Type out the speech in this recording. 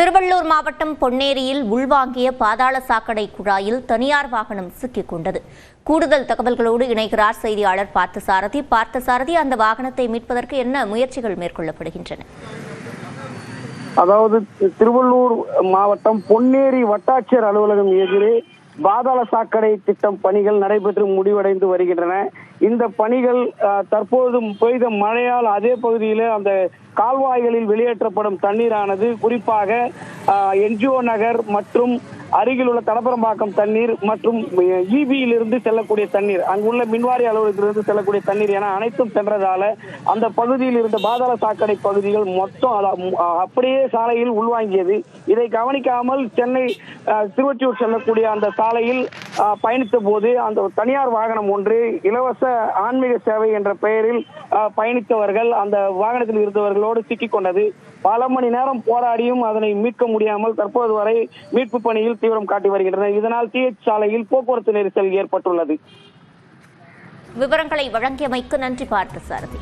திருவள்ளூர் மாவட்டம் பொன்னேரியில் உள்வாங்கிய பாதாள சாக்கடை குழாயில் தனியார் வாகனம் சிக்கிக் கொண்டது. கூடுதல் தகவல்களோடு இணைகிறார் செய்தியாளர் பார்த்தசாரதி. அந்த வாகனத்தை மீட்பதற்கு என்ன முயற்சிகள் மேற்கொள்ளப்படுகின்றன? அதாவது திருவள்ளூர் மாவட்டம் பொன்னேரி வட்டாட்சியர் அலுவலகம் எதிரே பாதாள சாக்கடை திட்டம் பணிகள் நடைபெற்று முடிவடைந்து வருகின்றன. இந்த பணிகள் தற்போது பெய்த மழையால் அதே பகுதியில் அந்த கால்வாய்களில் வெளியேற்றப்படும் தண்ணீரானது குறிப்பாக என்ஜிஓ நகர் மற்றும் அருகில் உள்ள தடப்பரம்பாக்கம் தண்ணீர் மற்றும் இபியில் இருந்து செல்லக்கூடிய தண்ணீர், அங்குள்ள மின்வாரி அலுவலகத்திலிருந்து செல்லக்கூடிய தண்ணீர் என அனைத்தும் சென்றதால அந்த பகுதியில் இருந்த பாதாள சாக்கடை பகுதிகள் மொத்தம் அப்படியே சாலையில் உள்வாங்கியது. இதை கவனிக்காமல் சென்னை திருவொற்றியூர் செல்லக்கூடிய அந்த சாலையில் பயணித்த போது அந்த தனியார் வாகனம் ஒன்று இலவச ஆன்மீக சேவை என்ற பெயரில் பயணித்தவர்கள் அந்த வாகனத்தில் இருந்தவர்களோடு சிக்கிக் கொண்டது. பல மணி நேரம் போராடியும் அதனை மீட்க முடியாமல் தற்போது வரை மீட்பு பணியில் தீவிரம் காட்டி வருகின்றனர். இதனால் டிஎச் சாலையில் போக்குவரத்து நெரிசல் ஏற்பட்டுள்ளது. விவரங்களை வழங்கியமைக்கு நன்றி பார்த்தசாரதி.